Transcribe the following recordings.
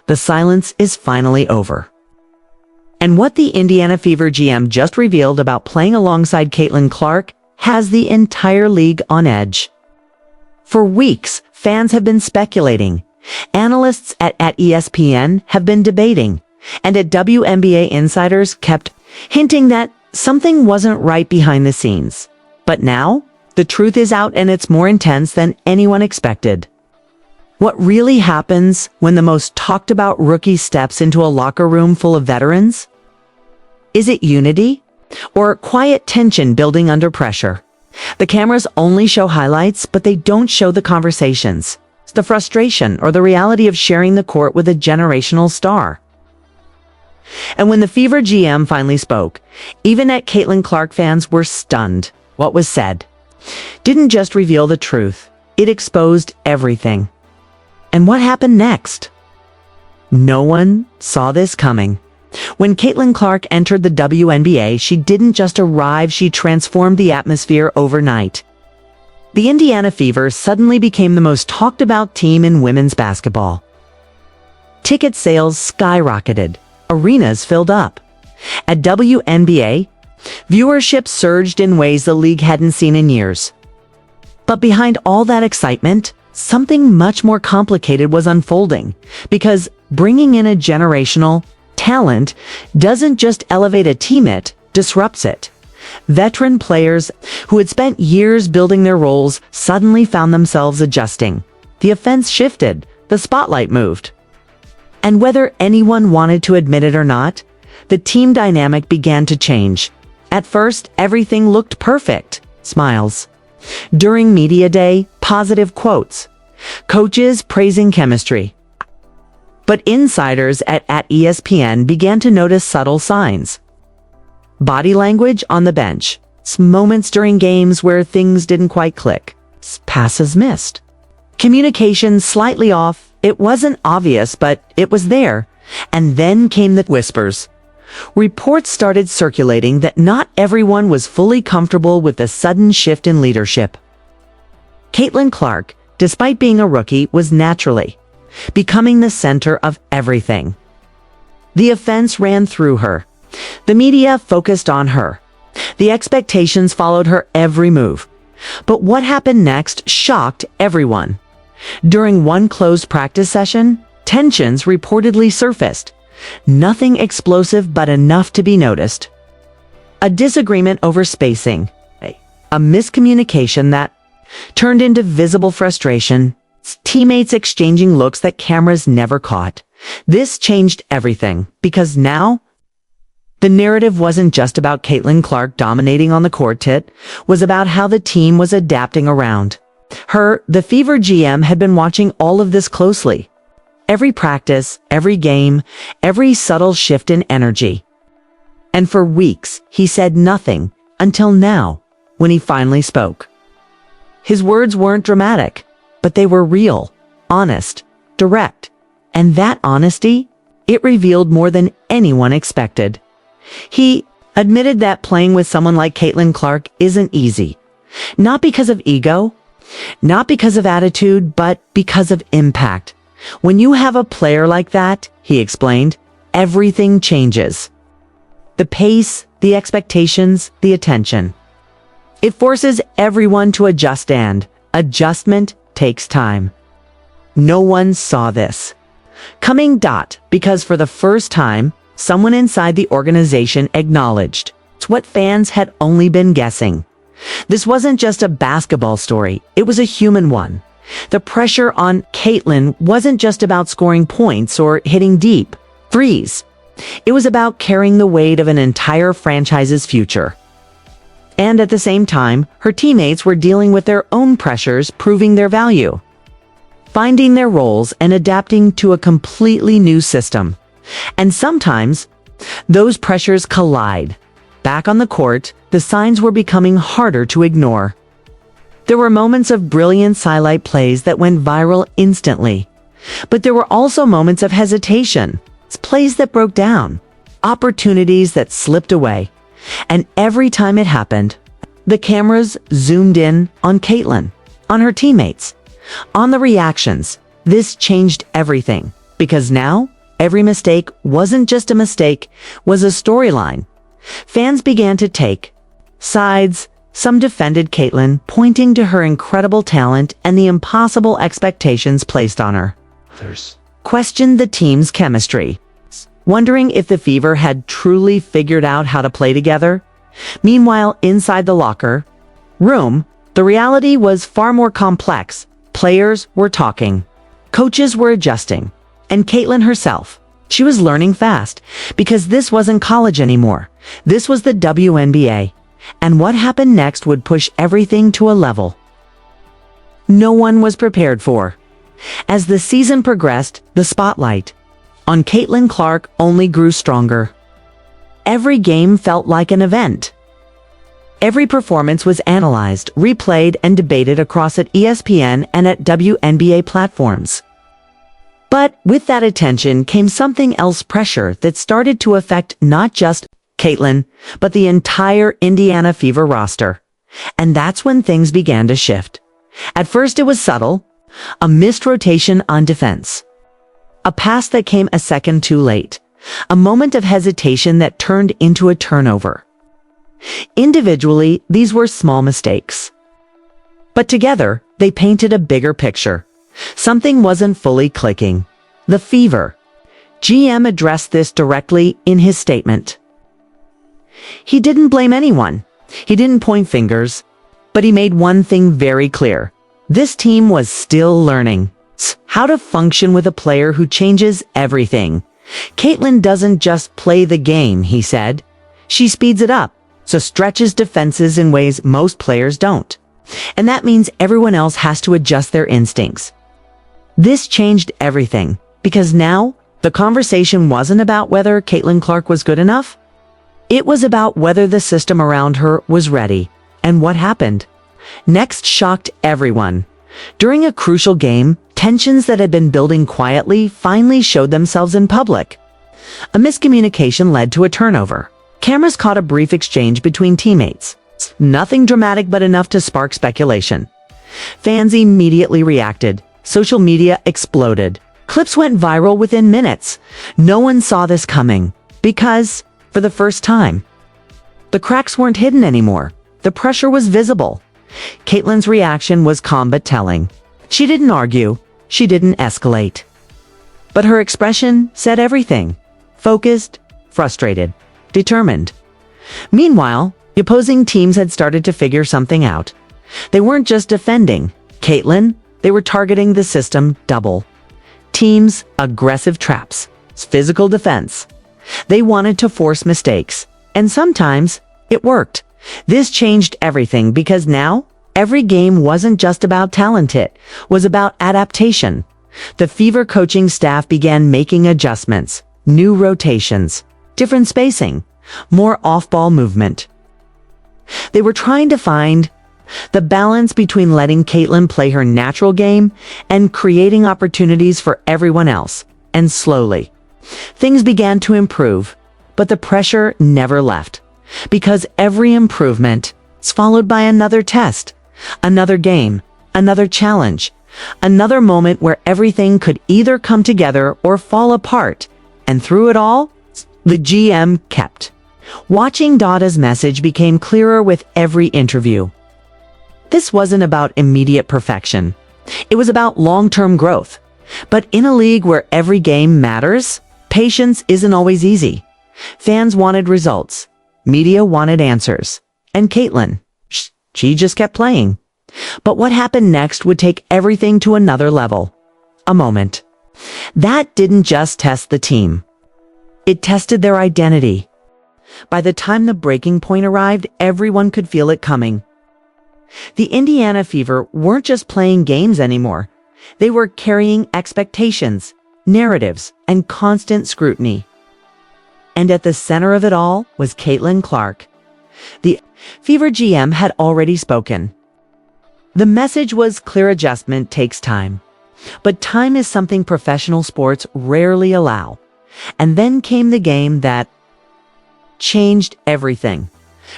The silence is finally over. And what the Indiana Fever GM just revealed about playing alongside Caitlin Clark has the entire league on edge. For weeks, fans have been speculating. Analysts at ESPN have been debating. And at WNBA insiders kept hinting that something wasn't right behind the scenes. But now, the truth is out and it's more intense than anyone expected. What really happens when the most talked about rookie steps into a locker room full of veterans? Is it unity? Or quiet tension building under pressure? The cameras only show highlights, but they don't show the conversations, the frustration, or the reality of sharing the court with a generational star. And when the Fever GM finally spoke, even at Caitlin Clark fans were stunned. What was said didn't just reveal the truth, it exposed everything. And what happened next? No one saw this coming. When Caitlin Clark entered the WNBA, she didn't just arrive, she transformed the atmosphere overnight. The Indiana Fever suddenly became the most talked about team in women's basketball. Ticket sales skyrocketed. Arenas filled up. At WNBA, viewership surged in ways the league hadn't seen in years. But behind all that excitement, something much more complicated was unfolding, because bringing in a generational talent doesn't just elevate a team, it disrupts it. Veteran players who had spent years building their roles suddenly found themselves adjusting. The offense shifted, the spotlight moved. And whether anyone wanted to admit it or not, the team dynamic began to change. At first, everything looked perfect. Smiles. During media day, positive quotes. Coaches praising chemistry. But insiders at ESPN began to notice subtle signs. Body language on the bench. Moments during games where things didn't quite click. Passes missed. Communication slightly off. It wasn't obvious, but it was there. And then came the whispers. Reports started circulating that not everyone was fully comfortable with the sudden shift in leadership. Caitlin Clark, despite being a rookie, was naturally becoming the center of everything. The offense ran through her. The media focused on her. The expectations followed her every move. But what happened next shocked everyone. During one closed practice session, tensions reportedly surfaced. Nothing explosive, but enough to be noticed. A disagreement over spacing. A miscommunication that turned into visible frustration. Teammates exchanging looks that cameras never caught. This changed everything, because now the narrative wasn't just about Caitlin Clark dominating on the court, it was about how the team was adapting around her. The Fever GM had been watching all of this closely. Every practice, every game, every subtle shift in energy. And for weeks, he said nothing until now, when he finally spoke. His words weren't dramatic, but they were real, honest, direct. And that honesty, it revealed more than anyone expected. He admitted that playing with someone like Caitlin Clark isn't easy. Not because of ego, not because of attitude, but because of impact. When you have a player like that, he explained, everything changes. The pace, the expectations, the attention. It forces everyone to adjust, and adjustment takes time. No one saw this coming, because for the first time, someone inside the organization acknowledged what fans had only been guessing. This wasn't just a basketball story, it was a human one. The pressure on Caitlin wasn't just about scoring points or hitting deep threes. It was about carrying the weight of an entire franchise's future. And at the same time, her teammates were dealing with their own pressures, proving their value, finding their roles, and adapting to a completely new system. And sometimes, those pressures collide. Back on the court, the signs were becoming harder to ignore. There were moments of brilliant highlight plays that went viral instantly. But there were also moments of hesitation, plays that broke down, opportunities that slipped away. And every time it happened, the cameras zoomed in on Caitlin, on her teammates, on the reactions. This changed everything, because now every mistake wasn't just a mistake, was a storyline. Fans began to take sides. Some defended Caitlin, pointing to her incredible talent and the impossible expectations placed on her. Others questioned the team's chemistry, wondering if the Fever had truly figured out how to play together. Meanwhile, inside the locker room, the reality was far more complex. Players were talking, coaches were adjusting, and Caitlin herself, she was learning fast, because this wasn't college anymore. This was the WNBA, and what happened next would push everything to a level no one was prepared for. As the season progressed, the spotlight on Caitlin Clark only grew stronger. Every game felt like an event. Every performance was analyzed, replayed, and debated across at ESPN and at WNBA platforms. But with that attention came something else, pressure that started to affect not just Caitlin, but the entire Indiana Fever roster. And that's when things began to shift. At first it was subtle, a missed rotation on defense, a pass that came a second too late, a moment of hesitation that turned into a turnover. Individually, these were small mistakes. But together, they painted a bigger picture. Something wasn't fully clicking. The Fever GM addressed this directly in his statement. He didn't blame anyone. He didn't point fingers. But he made one thing very clear. This team was still learning how to function with a player who changes everything. Caitlin doesn't just play the game, he said. She speeds it up, so stretches defenses in ways most players don't. And that means everyone else has to adjust their instincts. This changed everything, because now the conversation wasn't about whether Caitlin Clark was good enough. It was about whether the system around her was ready. And what happened next shocked everyone. During a crucial game, tensions that had been building quietly finally showed themselves in public. A miscommunication led to a turnover. Cameras caught a brief exchange between teammates. Nothing dramatic, but enough to spark speculation. Fans immediately reacted. Social media exploded. Clips went viral within minutes. No one saw this coming, because, for the first time, the cracks weren't hidden anymore. The pressure was visible. Caitlin's reaction was calm but telling. She didn't argue. She didn't escalate. But her expression said everything. Focused, frustrated, determined. Meanwhile, the opposing teams had started to figure something out. They weren't just defending Caitlin, they were targeting the system double. Teams, aggressive traps, physical defense. They wanted to force mistakes, and sometimes it worked. This changed everything, because now every game wasn't just about talent, it was about adaptation. The Fever coaching staff began making adjustments, new rotations, different spacing, more off-ball movement. They were trying to find the balance between letting Caitlin play her natural game and creating opportunities for everyone else. And slowly, things began to improve, but the pressure never left. Because every improvement is followed by another test, another game, another challenge, another moment where everything could either come together or fall apart. And through it all, the GM kept. Watching Dada's message became clearer with every interview. This wasn't about immediate perfection. It was about long-term growth. But in a league where every game matters, patience isn't always easy. Fans wanted results. Media wanted answers. And Caitlin, she just kept playing. But what happened next would take everything to another level. A moment. That didn't just test the team. It tested their identity. By the time the breaking point arrived, everyone could feel it coming. The Indiana Fever weren't just playing games anymore. They were carrying expectations, narratives, and constant scrutiny. And at the center of it all was Caitlin Clark. The Fever GM had already spoken. The message was clear: adjustment takes time. But time is something professional sports rarely allow. And then came the game that changed everything.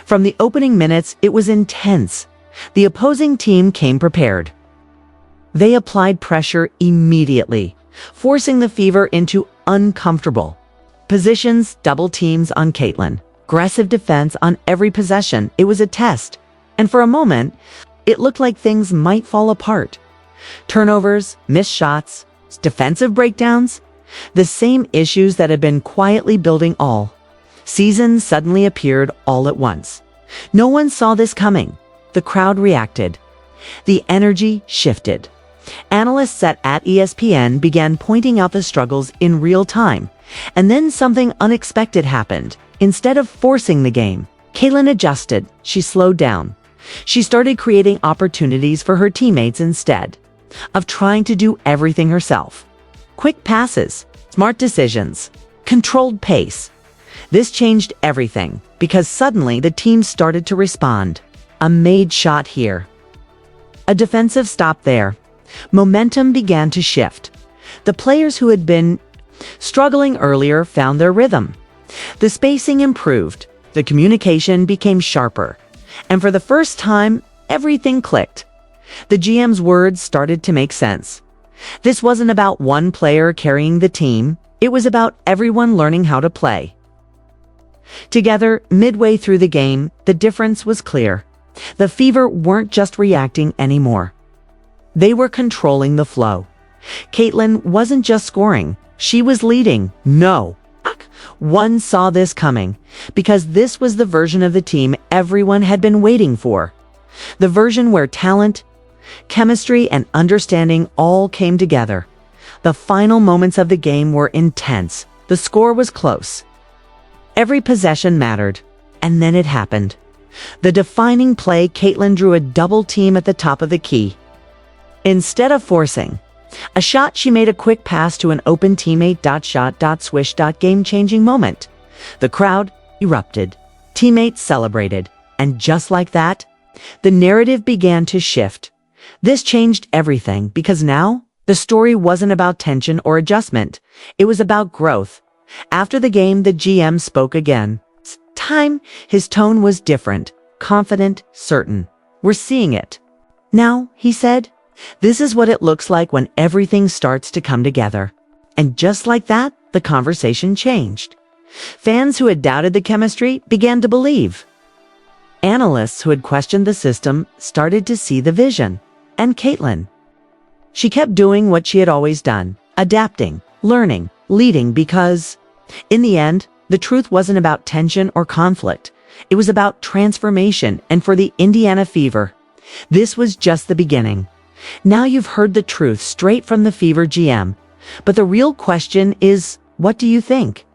From the opening minutes, it was intense. The opposing team came prepared. They applied pressure immediately. forcing the Fever into uncomfortable positions, double teams on Caitlin, aggressive defense on every possession. It was a test, and for a moment, it looked like things might fall apart. Turnovers, missed shots, defensive breakdowns, the same issues that had been quietly building all season suddenly appeared all at once. No one saw this coming. The crowd reacted. The energy shifted. Analysts at ESPN began pointing out the struggles in real time. And then something unexpected happened. Instead of forcing the game, Caitlin adjusted. She slowed down. She started creating opportunities for her teammates instead of trying to do everything herself. Quick passes, smart decisions, controlled pace. This changed everything because suddenly the team started to respond. A made shot here. A defensive stop there. Momentum began to shift. The players who had been struggling earlier found their rhythm. The spacing improved. The communication became sharper. And for the first time, everything clicked. The GM's words started to make sense. This wasn't about one player carrying the team. It was about everyone learning how to play. Together, midway through the game, the difference was clear. The Fever weren't just reacting anymore. They were controlling the flow. Caitlin wasn't just scoring. She was leading. No one saw this coming because this was the version of the team everyone had been waiting for. The version where talent, chemistry, and understanding all came together. The final moments of the game were intense. The score was close. Every possession mattered. And then it happened. The defining play, Caitlin drew a double team at the top of the key. Instead of forcing a shot, she made a quick pass to an open teammate. Shot, swish, game-changing moment. The crowd erupted. Teammates celebrated. And just like that, the narrative began to shift. This changed everything because now the story wasn't about tension or adjustment. It was about growth. After the game, the GM spoke again. This time, his tone was different, confident, certain. We're seeing it. Now, he said, this is what it looks like when everything starts to come together. And just like that, the conversation changed. Fans who had doubted the chemistry began to believe. Analysts who had questioned the system started to see the vision. And Caitlin, she kept doing what she had always done, adapting, learning, leading, because in the end, the truth wasn't about tension or conflict. It was about transformation. And for the Indiana Fever, this was just the beginning. Now you've heard the truth straight from the Fever GM. But the real question is, what do you think?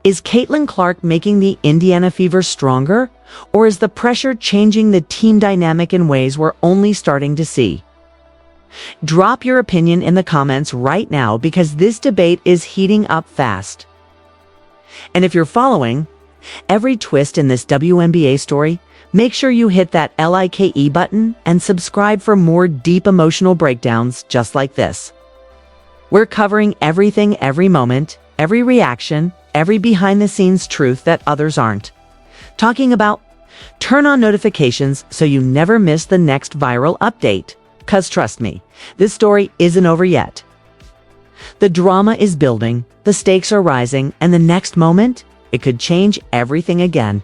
Is Caitlin Clark making the Indiana Fever stronger? Or is the pressure changing the team dynamic in ways we're only starting to see? Drop your opinion in the comments right now because this debate is heating up fast. And if you're following every twist in this WNBA story, make sure you hit that like button and subscribe for more deep emotional breakdowns just like this. We're covering everything, every moment, every reaction, every behind-the-scenes truth that others aren't. Talking about turn on notifications so you never miss the next viral update. 'Cause trust me, this story isn't over yet. The drama is building, the stakes are rising, and the next moment, it could change everything again.